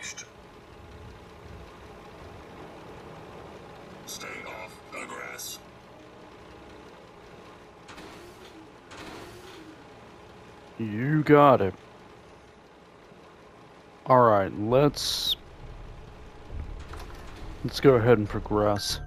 next. Stay off the grass. You got it. Alright, let's go ahead and progress.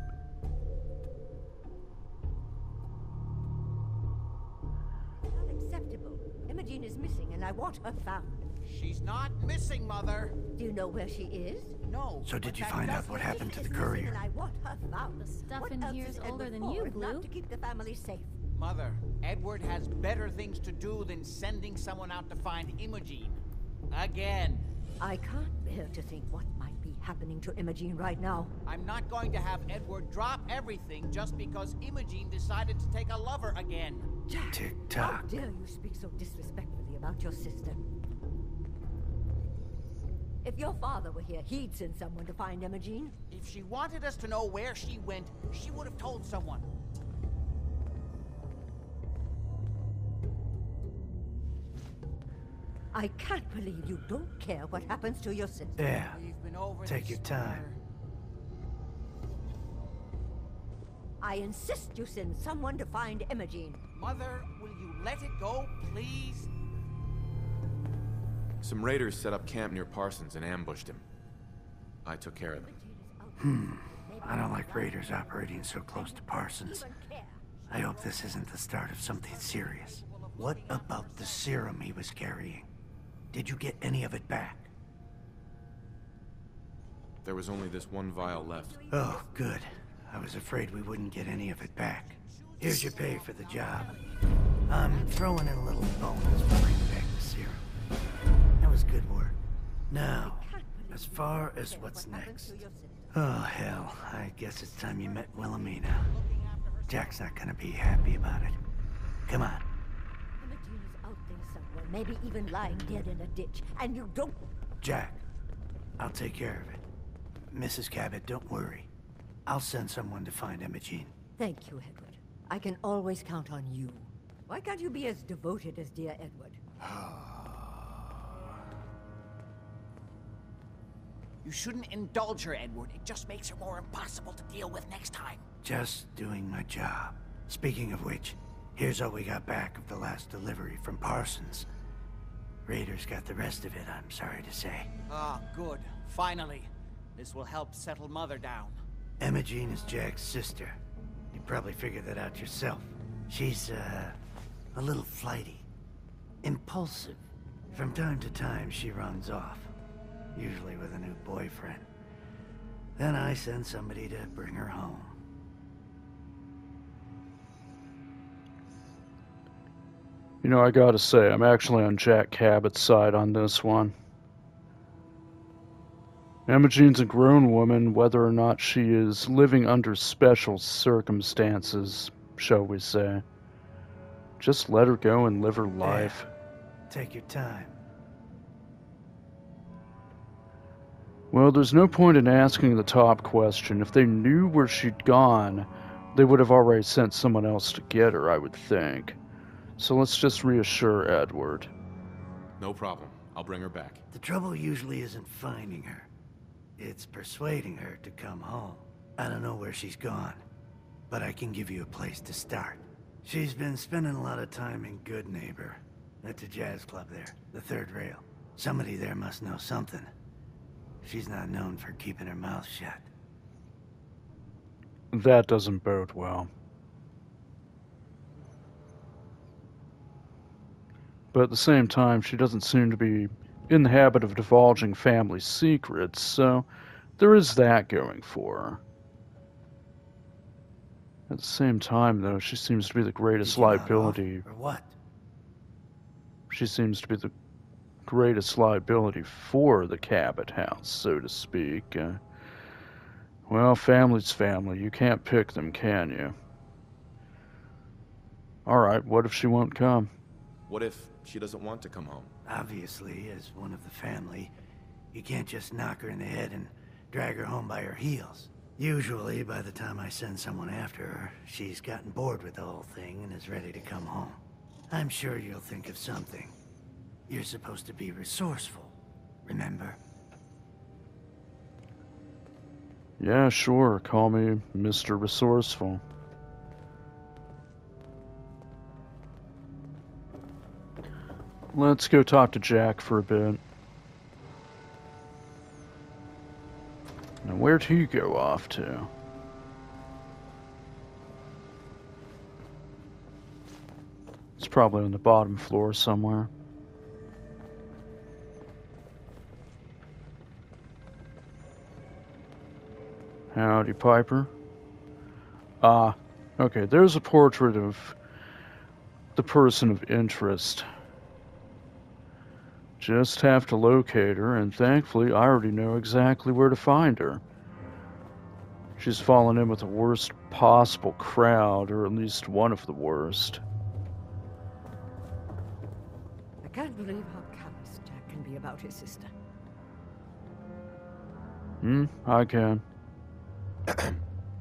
Unacceptable. Emogene is missing and I want her found. She's not missing, Mother. Do you know where she is? No. So did you find out what happened to the courier? And I want her found. The stuff What in else here is older Edward than for you, if not Blue. to keep the family safe. Mother, Edward has better things to do than sending someone out to find Emogene. Again. I can't bear to think what might be happening to Emogene right now. I'm not going to have Edward drop everything just because Emogene decided to take a lover again. Jack, Tick-tock. how dare you speak so disrespectfully about your sister? If your father were here, he'd send someone to find Emogene. If she wanted us to know where she went, she would have told someone. I can't believe you don't care what happens to your sister. Yeah. We've been over Take this, your time. Mother. I insist you send someone to find Emogene. Mother, will you let it go, please? Some raiders set up camp near Parsons and ambushed him. I took care of them. I don't like raiders operating so close to Parsons. I hope this isn't the start of something serious. What about the serum he was carrying? Did you get any of it back? There was only this one vial left. Oh, good. I was afraid we wouldn't get any of it back. Here's your pay for the job. I'm throwing in a little bonus for bringing back the serum. That was good work. Now, as far as what's next. Oh, hell. I guess it's time you met Wilhelmina. Jack's not gonna be happy about it. Come on. Emogene is out there somewhere, maybe even lying dead in a ditch, and you don't... Jack, I'll take care of it. Mrs. Cabot, don't worry. I'll send someone to find Emogene. Thank you, Edward. I can always count on you. Why can't you be as devoted as dear Edward? You shouldn't indulge her, Edward. It just makes her more impossible to deal with next time. Just doing my job. Speaking of which, here's all we got back of the last delivery from Parsons. Raiders got the rest of it, I'm sorry to say. Ah, good. Finally. This will help settle Mother down. Emogene is Jack's sister. You probably figured that out yourself. She's, a little flighty. Impulsive. From time to time, she runs off. Usually with a new boyfriend. Then I send somebody to bring her home. You know, I gotta say, I'm actually on Jack Cabot's side on this one. Emogene's a grown woman, whether or not she is living under special circumstances, shall we say. Just let her go and live her life. Take your time. Well, there's no point in asking the top question. If they knew where she'd gone, they would have already sent someone else to get her, I would think. So let's just reassure Edward. No problem. I'll bring her back. The trouble usually isn't finding her. It's persuading her to come home. I don't know where she's gone, but I can give you a place to start. She's been spending a lot of time in Good Neighbor. That's a jazz club there, the third rail. Somebody there must know something. She's not known for keeping her mouth shut. That doesn't bode well. But at the same time, she doesn't seem to be in the habit of divulging family secrets, so there is that going for her. At the same time, though, she seems to be the greatest liability. Or what? She seems to be the greatest liability for the Cabot House, so to speak. Well, family's family. You can't pick them, can you? Alright, what if she won't come? What if she doesn't want to come home? Obviously, as one of the family, you can't just knock her in the head and drag her home by her heels. Usually, by the time I send someone after her, she's gotten bored with the whole thing and is ready to come home. I'm sure you'll think of something. You're supposed to be resourceful, remember? Yeah, sure. Call me Mr. Resourceful. Let's go talk to Jack for a bit. Now, where'd he go off to? It's probably on the bottom floor somewhere. Howdy, Piper. Ah, okay, there's a portrait of the person of interest. Just have to locate her, and thankfully I already know exactly where to find her. She's fallen in with the worst possible crowd, or at least one of the worst. I can't believe how callous Jack can be about his sister. I can.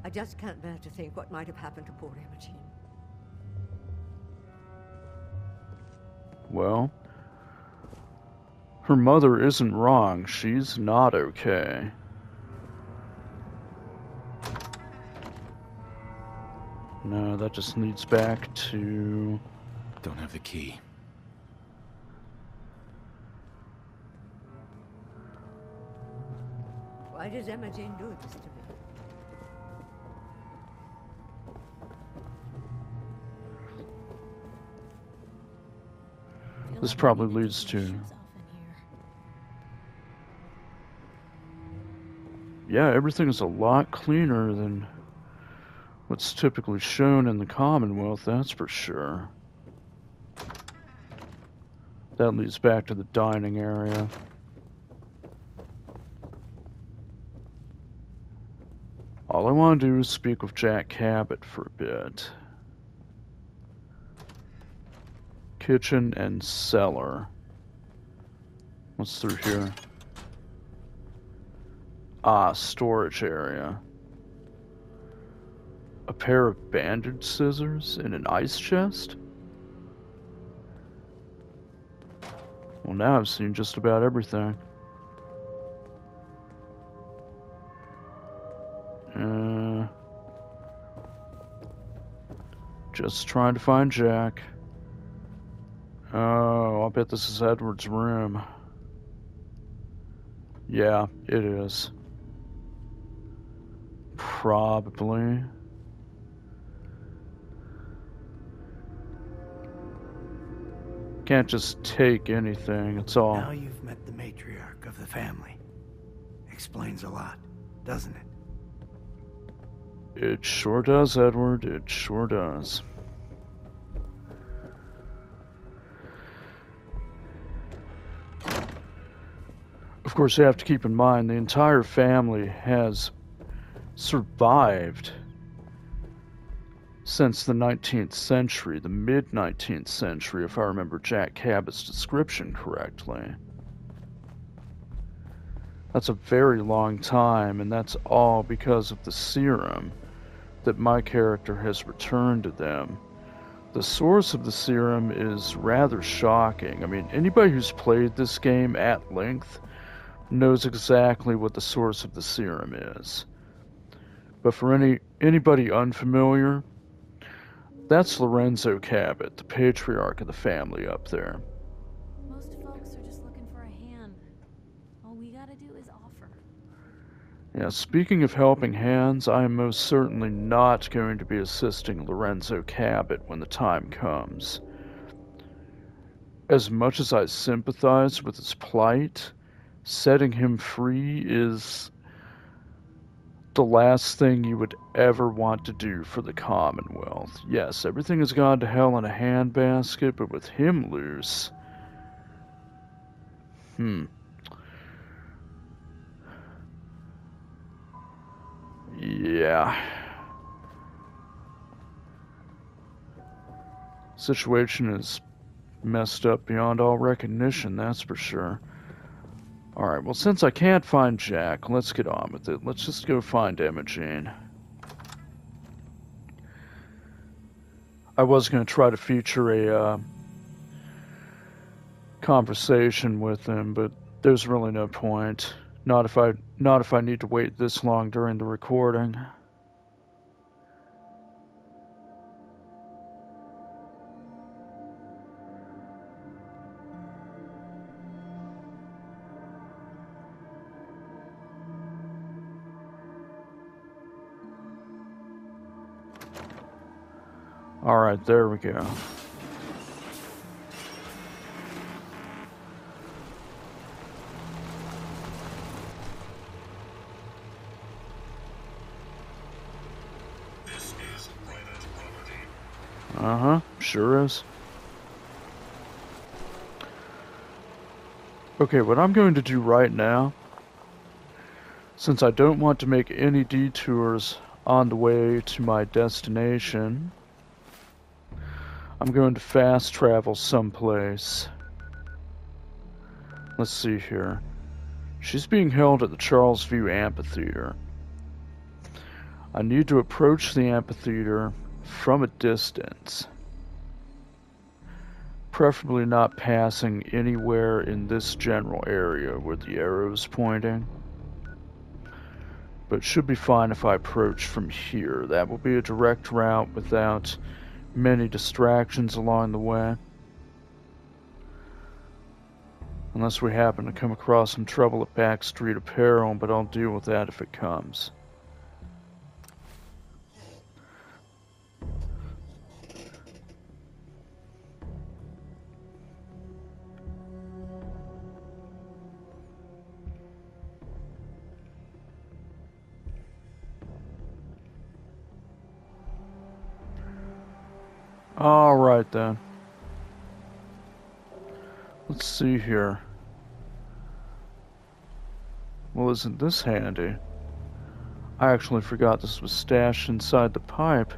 I just can't bear to think what might have happened to poor Emogene. Well, her mother isn't wrong. She's not okay. No, that just leads back to... Don't have the key. Why does Emogene do this to me? This probably leads to... Yeah, everything is a lot cleaner than what's typically shown in the Commonwealth, that's for sure. That leads back to the dining area. All I want to do is speak with Jack Cabot for a bit. Kitchen and cellar. What's through here? Ah, storage area. A pair of bandage scissors in an ice chest? Well, now I've seen just about everything. Just trying to find Jack. Oh, I'll bet this is Edward's room. Yeah, it is. Probably. Can't just take anything, it's all. Now you've met the matriarch of the family. Explains a lot, doesn't it? It sure does, Edward. It sure does. Of course, you have to keep in mind the entire family has survived since the 19th century, the mid-19th century, if I remember Jack Cabot's description correctly. That's a very long time, and that's all because of the serum that my character has returned to them. The source of the serum is rather shocking. I mean, anybody who's played this game at length knows exactly what the source of the serum is. But for anybody unfamiliar, that's Lorenzo Cabot, the patriarch of the family up there. Most folks are just looking for a hand. All we gotta do is offer. Yeah, speaking of helping hands, I am most certainly not going to be assisting Lorenzo Cabot when the time comes. As much as I sympathize with his plight, setting him free is the last thing you would ever want to do for the Commonwealth. Yes, everything has gone to hell in a handbasket, but with him loose... Yeah. Situation is messed up beyond all recognition, that's for sure. Alright, well, since I can't find Jack, let's get on with it. Let's just go find Emogene. I was going to try to feature a conversation with him, but there's really no point. Not if I need to wait this long during the recording. Alright, there we go. This is private property. Uh-huh, sure is. Okay, what I'm going to do right now, since I don't want to make any detours on the way to my destination, I'm going to fast travel someplace. Let's see here. She's being held at the Charles View Amphitheater. I need to approach the amphitheater from a distance. Preferably not passing anywhere in this general area where the arrow's pointing. But it should be fine if I approach from here. That will be a direct route without many distractions along the way. Unless we happen to come across some trouble at Backstreet Apparel, but I'll deal with that if it comes. Alright then. Let's see here. Well, isn't this handy? I actually forgot this was stashed inside the pipe.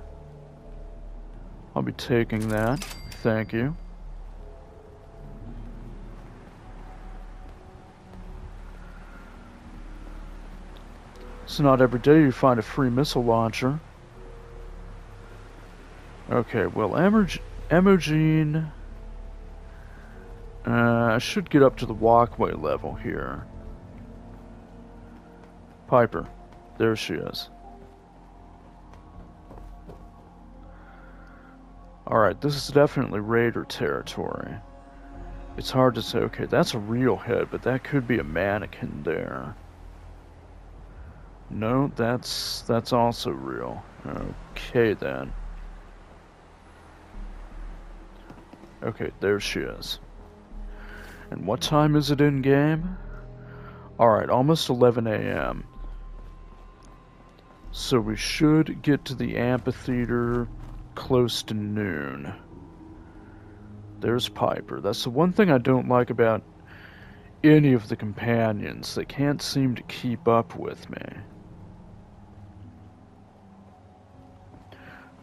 I'll be taking that. Thank you. It's not every day you find a free missile launcher. Okay, well, Emogene... I should get up to the walkway level here. Piper. There she is. Alright, this is definitely Raider territory. It's hard to say, okay, that's a real head, but that could be a mannequin there. No, that's also real. Okay, then. Okay, there she is. And what time is it in game? Alright, almost 11 a.m. So we should get to the amphitheater close to noon. There's Piper. That's the one thing I don't like about any of the companions. They can't seem to keep up with me.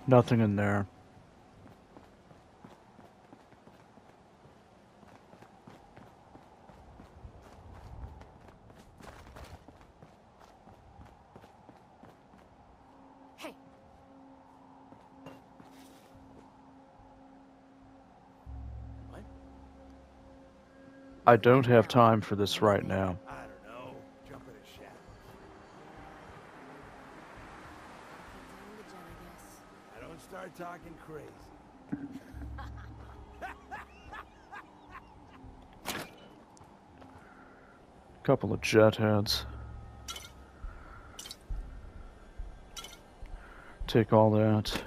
Nothing in there. I don't have time for this right now. I don't know. Jump in a shadow. I don't start talking crazy. Couple of jet heads. Take all that.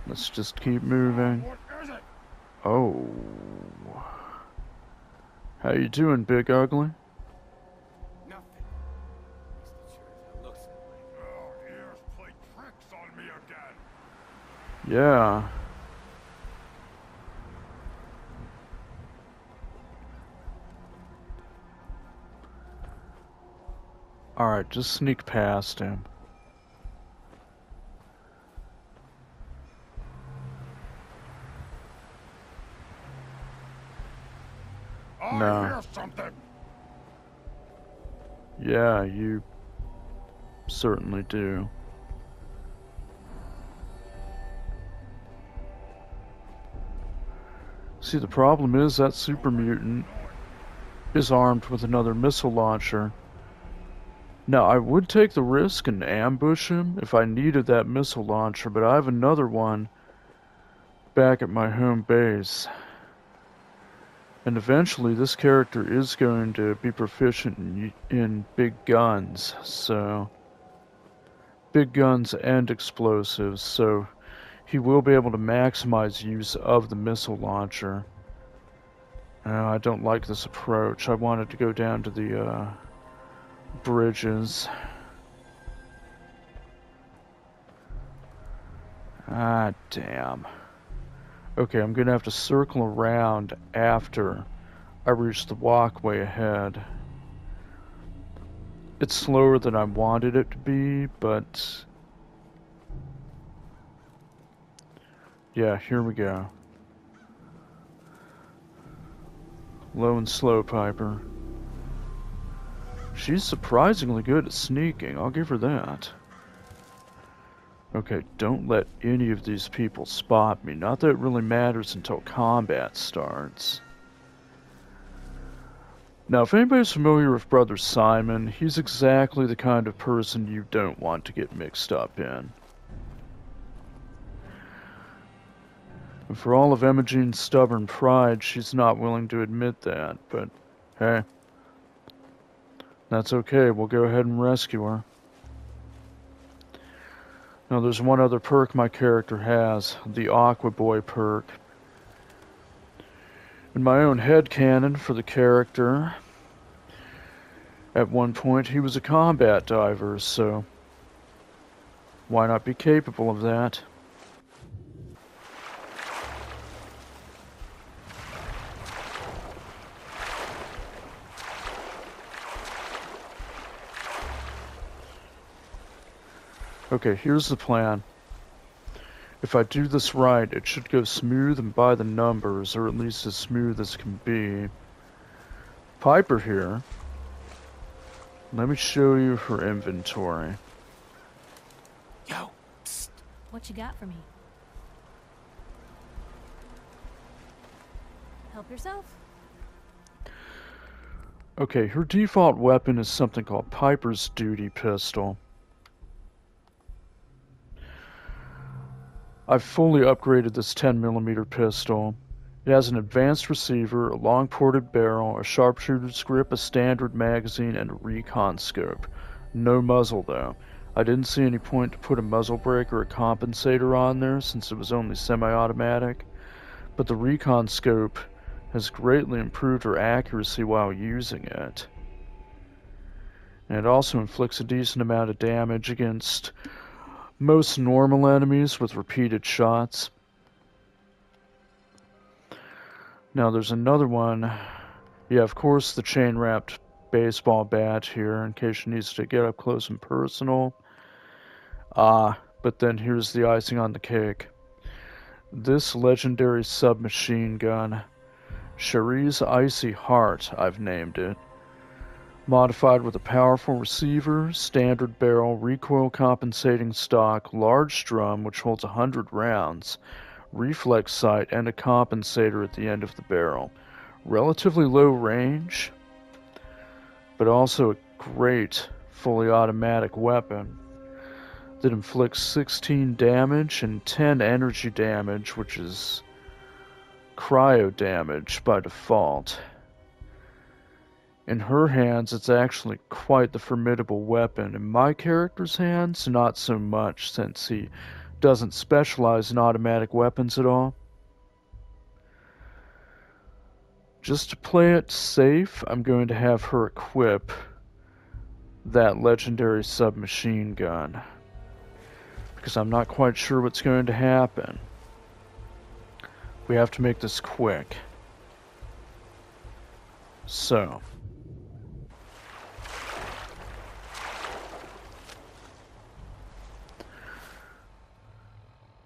Let's just keep moving. Oh. How you doing, Big Ugly? Nothing. Looks that way. Oh, ears play tricks on me again. Yeah. Alright, just sneak past him. I No. hear something. Yeah, you certainly do. See, the problem is that super mutant is armed with another missile launcher. Now, I would take the risk and ambush him if I needed that missile launcher, but I have another one back at my home base. And eventually this character is going to be proficient in big guns, so... big guns and explosives, so he will be able to maximize use of the missile launcher. I don't like this approach. I wanted to go down to the bridges. Ah, damn. Okay, I'm gonna have to circle around after I reach the walkway ahead. It's slower than I wanted it to be, but... yeah, here we go. Low and slow, Piper. She's surprisingly good at sneaking, I'll give her that. Okay, don't let any of these people spot me. Not that it really matters until combat starts. Now, if anybody's familiar with Brother Simon, he's exactly the kind of person you don't want to get mixed up in. And for all of Emogene's stubborn pride, she's not willing to admit that, but hey, that's okay, we'll go ahead and rescue her. Now, there's one other perk my character has, the Aqua Boy perk. In my own headcanon for the character, at one point he was a combat diver, so why not be capable of that? Okay, here's the plan. If I do this right, it should go smooth and by the numbers, or at least as smooth as can be. Piper here. Let me show you her inventory. Yo, psst. What you got for me? Help yourself. Okay, her default weapon is something called Piper's Duty Pistol. I've fully upgraded this 10mm pistol. It has an advanced receiver, a long ported barrel, a sharpshooter's grip, a standard magazine, and a recon scope. No muzzle though. I didn't see any point to put a muzzle brake or a compensator on there since it was only semi-automatic, but the recon scope has greatly improved her accuracy while using it. And it also inflicts a decent amount of damage against most normal enemies with repeated shots. Now there's another one. Yeah, of course, the chain-wrapped baseball bat here in case she needs to get up close and personal. But then here's the icing on the cake. This legendary submachine gun, Cherie's Icy Heart, I've named it. Modified with a powerful receiver, standard barrel, recoil compensating stock, large drum which holds 100 rounds, reflex sight, and a compensator at the end of the barrel. Relatively low range, but also a great fully automatic weapon that inflicts 16 damage and 10 energy damage, which is cryo damage by default. In her hands, it's actually quite the formidable weapon. In my character's hands, not so much, since he doesn't specialize in automatic weapons at all. Just to play it safe, I'm going to have her equip that legendary submachine gun, because I'm not quite sure what's going to happen. We have to make this quick. So...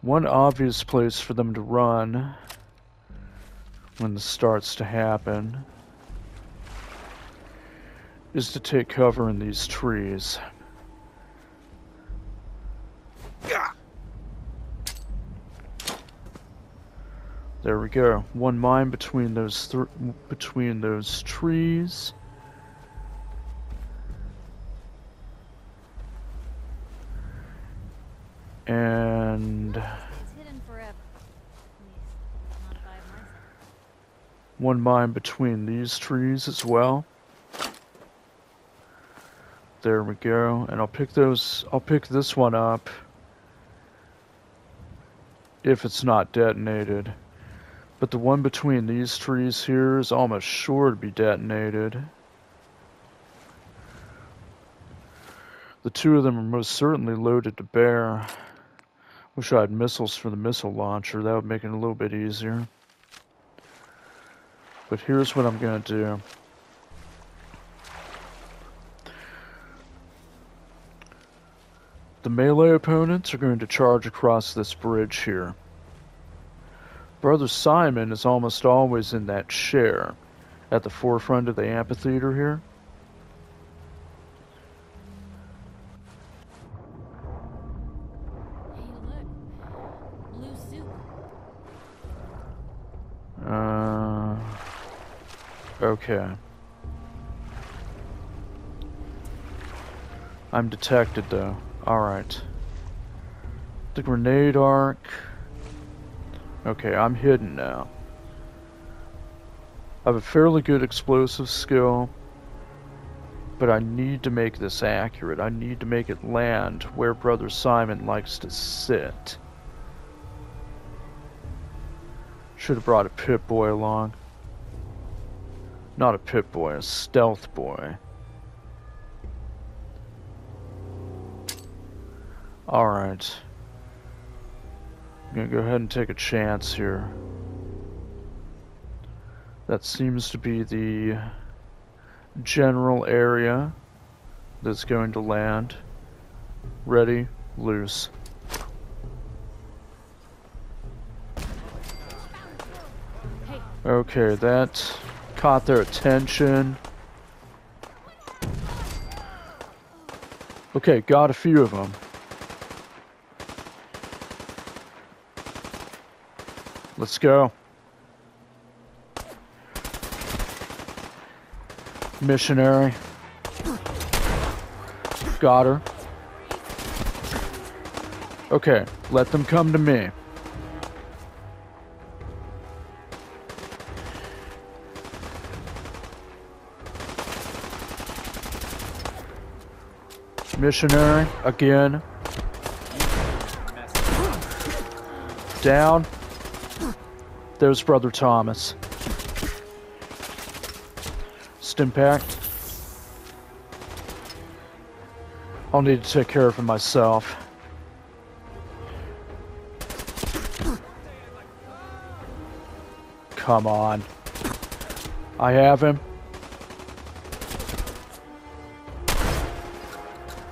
one obvious place for them to run when this starts to happen is to take cover in these trees. There we go. One mine between those trees. And It's hidden forever. At least, not by myself. one mine between these trees as well. There we go. And I'll pick this one up if it's not detonated. But the one between these trees here is almost sure to be detonated. The two of them are most certainly loaded to bear. Wish I had missiles for the missile launcher. That would make it a little bit easier. But here's what I'm going to do. The melee opponents are going to charge across this bridge here. Brother Simon is almost always in that chair at the forefront of the amphitheater here. Hey, look. Blue soup. Okay. I'm detected though. Alright. The grenade arc. Okay, I'm hidden now. I have a fairly good explosive skill, but I need to make this accurate. I need to make it land where Brother Simon likes to sit. Should have brought a Pip-Boy along. Not a Pip-Boy, a Stealth Boy. Alright. I'm gonna go ahead and take a chance here. That seems to be the general area that's going to land. Ready, loose. Okay, that caught their attention. Okay, got a few of them. Let's go. Missionary. Got her. Okay, let them come to me. Missionary, again. Down. There's Brother Thomas. Stimpact. I'll need to take care of him myself. Come on. I have him.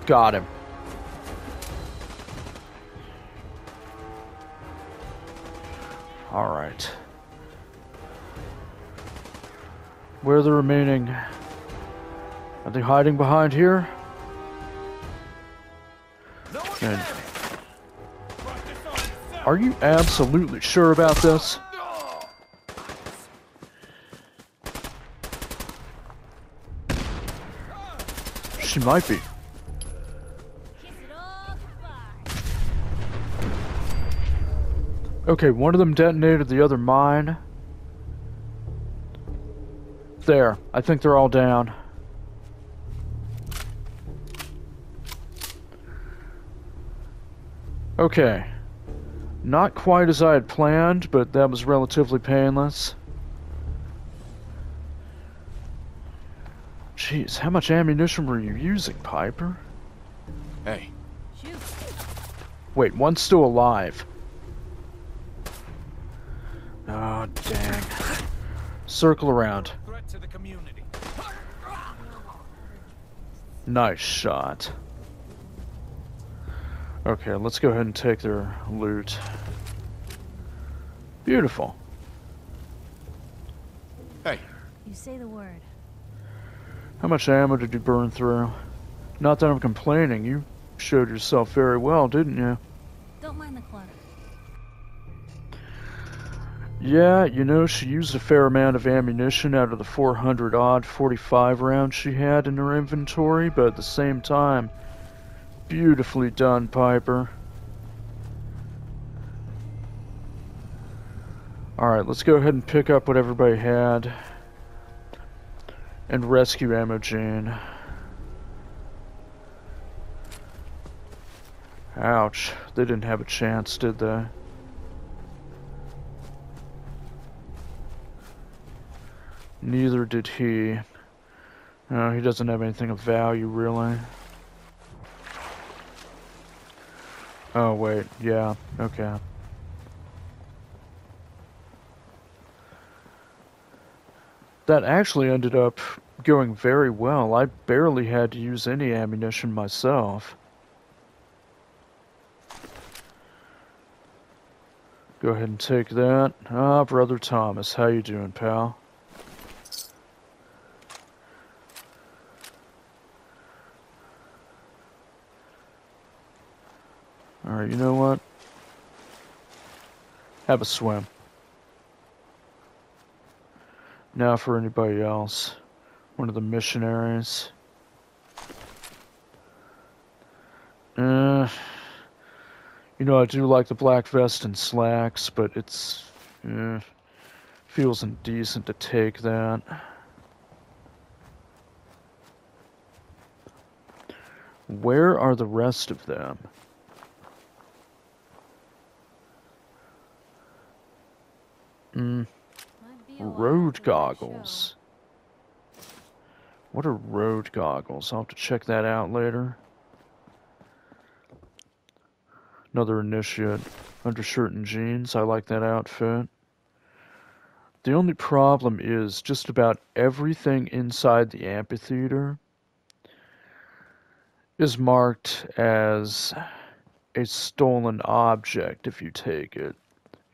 Got him. All right. Where are the remaining? Are they hiding behind here? And are you absolutely sure about this? She might be. Okay, one of them detonated the other mine. There, I think they're all down. Okay. Not quite as I had planned, but that was relatively painless. Jeez, how much ammunition were you using, Piper? Hey. Shoot. Wait, one's still alive. Oh, dang. Circle around. Threat to the community. Nice shot. Okay, let's go ahead and take their loot. Beautiful. Hey. You say the word. How much ammo did you burn through? Not that I'm complaining, you showed yourself very well, didn't you? Don't mind the clutter. Yeah, you know, she used a fair amount of ammunition out of the 400-odd 45 rounds she had in her inventory, but at the same time, beautifully done, Piper. Alright, let's go ahead and pick up what everybody had and rescue Emogene. Ouch, they didn't have a chance, did they? Neither did he. No, he doesn't have anything of value, really. Oh, wait, yeah, okay. That actually ended up going very well. I barely had to use any ammunition myself. Go ahead and take that. Ah, Brother Thomas, how you doing, pal? Alright, you know what? Have a swim. Now for anybody else. One of the missionaries. You know, I do like the black vest and slacks, but it's... feels indecent to take that. Where are the rest of them? Road goggles. What are road goggles? I'll have to check that out later. Another initiate. Undershirt and jeans. I like that outfit. The only problem is just about everything inside the amphitheater is marked as a stolen object if you take it,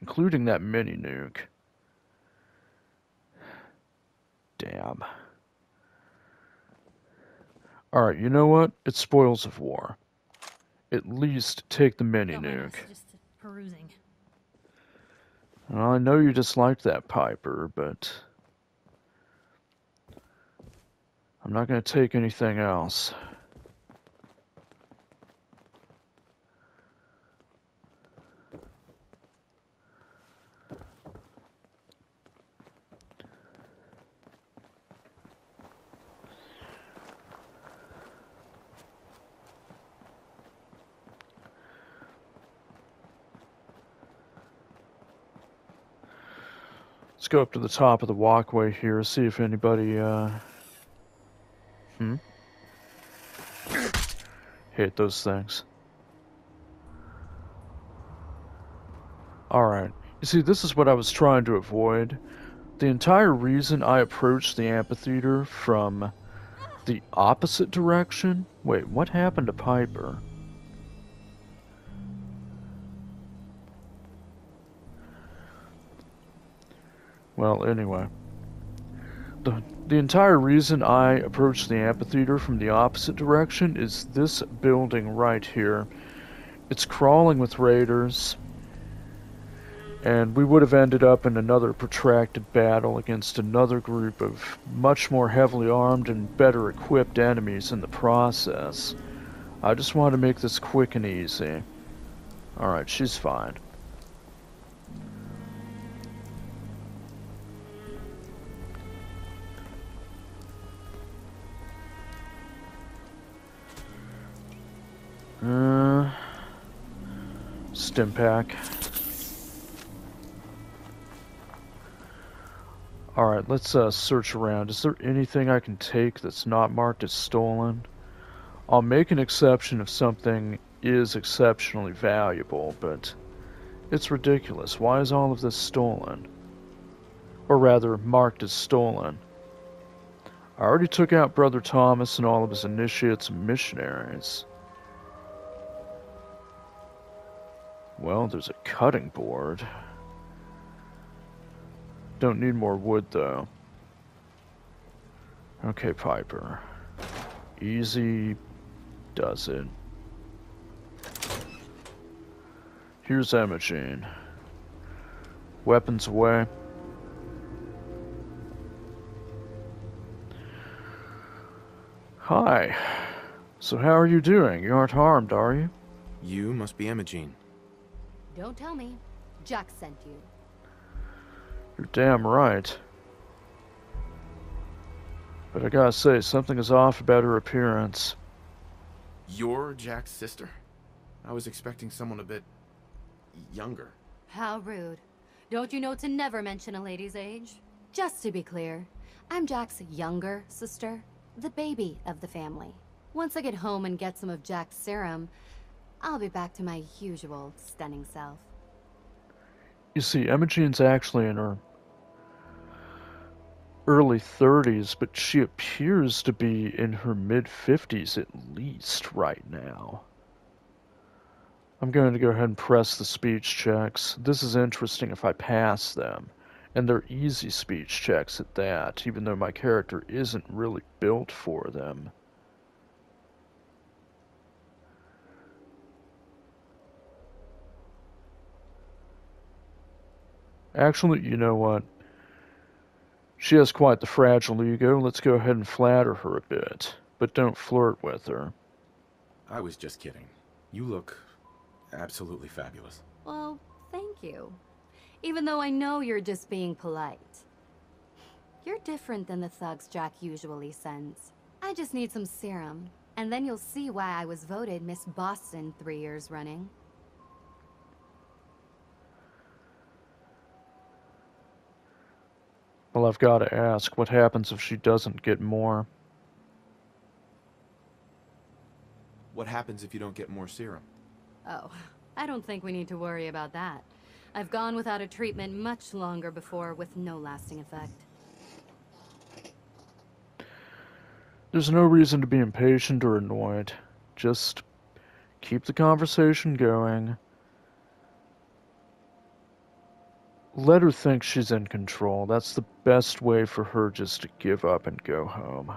including that mini nuke. Damn. Alright, you know what? It's spoils of war. At least take the mini nuke. Just perusing. Well, I know you disliked that Piper, but I'm not going to take anything else. Let's go up to the top of the walkway here, see if anybody, hate those things. Alright. You see, this is what I was trying to avoid. The entire reason I approached the amphitheater from the opposite direction... Wait, what happened to Piper? Well, anyway. The entire reason I approached the amphitheater from the opposite direction is this building right here. It's crawling with raiders, and we would have ended up in another protracted battle against another group of much more heavily armed and better equipped enemies in the process. I just want to make this quick and easy. Alright, she's fine. Stim pack. Alright, let's search around. Is there anything I can take that's not marked as stolen? I'll make an exception if something is exceptionally valuable, but it's ridiculous. Why is all of this stolen? Or rather, marked as stolen. I already took out Brother Thomas and all of his initiates and missionaries. Well, there's a cutting board. Don't need more wood, though. Okay, Piper. Easy does it. Here's Emogene. Weapons away. Hi. So how are you doing? You aren't harmed, are you? You must be Emogene. Don't tell me. Jack sent you. You're damn right. But I gotta say, something is off about her appearance. You're Jack's sister? I was expecting someone a bit... younger. How rude. Don't you know to never mention a lady's age? Just to be clear, I'm Jack's younger sister, the baby of the family. Once I get home and get some of Jack's serum, I'll be back to my usual stunning self. You see, Emogene's actually in her early 30s, but she appears to be in her mid-50s at least right now. I'm going to go ahead and press the speech checks. This is interesting if I pass them. And they're easy speech checks at that, even though my character isn't really built for them. Actually, you know what? She has quite the fragile ego. Let's go ahead and flatter her a bit. But don't flirt with her. I was just kidding. You look absolutely fabulous. Well, thank you. Even though I know you're just being polite. You're different than the thugs Jack usually sends. I just need some serum, and then you'll see why I was voted Miss Boston 3 years running. Well, I've got to ask, what happens if she doesn't get more? What happens if you don't get more serum? Oh, I don't think we need to worry about that. I've gone without a treatment much longer before with no lasting effect. There's no reason to be impatient or annoyed. Just keep the conversation going. Let her think she's in control. That's the best way for her just to give up and go home.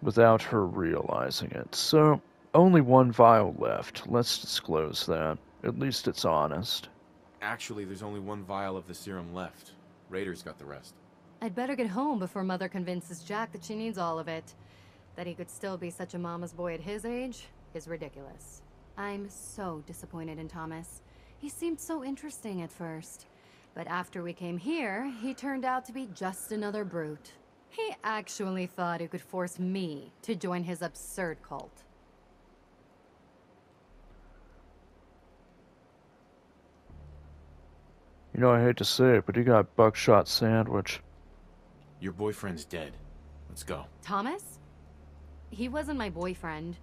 Without her realizing it. So, only one vial left. Let's disclose that. At least it's honest. Actually, there's only one vial of the serum left. Raiders got the rest. I'd better get home before Mother convinces Jack that she needs all of it. That he could still be such a mama's boy at his age is ridiculous. I'm so disappointed in Thomas. He seemed so interesting at first. But after we came here, he turned out to be just another brute. He actually thought he could force me to join his absurd cult. You know, I hate to say it, but he got buckshot sandwich. Your boyfriend's dead. Let's go. Thomas? He wasn't my boyfriend.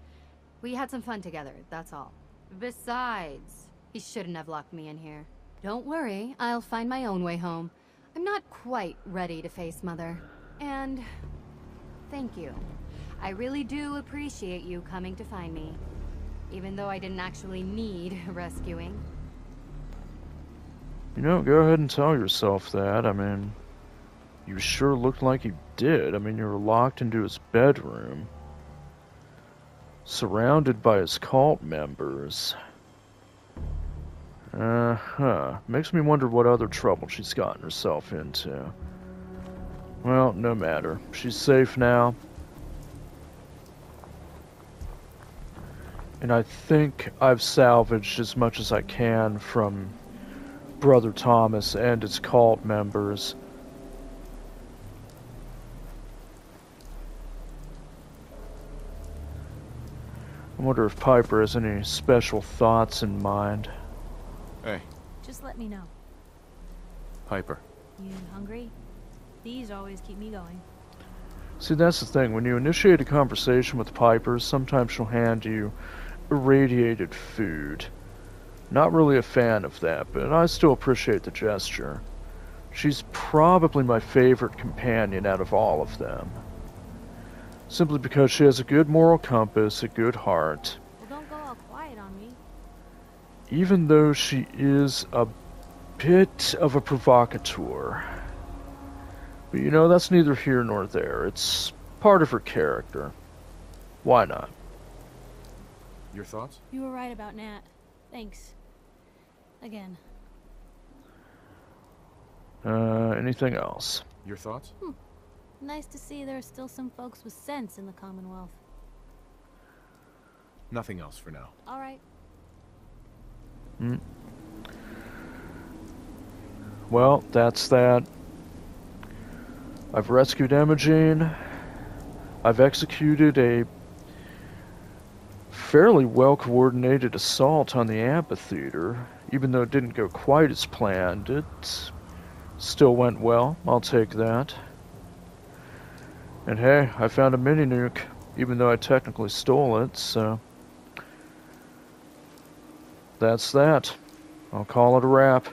We had some fun together, that's all. Besides, he shouldn't have locked me in here. Don't worry, I'll find my own way home. I'm not quite ready to face Mother. And thank you. I really do appreciate you coming to find me. Even though I didn't actually need rescuing. You know, go ahead and tell yourself that. I mean, you sure looked like you did. I mean, you were locked into his bedroom. Surrounded by his cult members. Makes me wonder what other trouble she's gotten herself into. Well, no matter. She's safe now. And I think I've salvaged as much as I can from Brother Thomas and his cult members. I wonder if Piper has any special thoughts in mind. Hey, Just let me know. Piper. You hungry? These always keep me going. See, that's the thing. When you initiate a conversation with Piper, sometimes she'll hand you irradiated food. Not really a fan of that, but I still appreciate the gesture. She's probably my favorite companion out of all of them. Simply because she has a good moral compass, a good heart. Well, don't go all quiet on me. Even though she is a bit of a provocateur. But you know, that's neither here nor there. It's part of her character. Why not? Your thoughts? You were right about Nat. Thanks. Again. Anything else? Your thoughts? Nice to see there are still some folks with sense in the Commonwealth. Nothing else for now. All right. Well, that's that. I've rescued Emogene. I've executed a fairly well-coordinated assault on the amphitheater. Even though it didn't go quite as planned, it still went well. I'll take that. And hey, I found a mini-nuke, even though I technically stole it, so... That's that. I'll call it a wrap.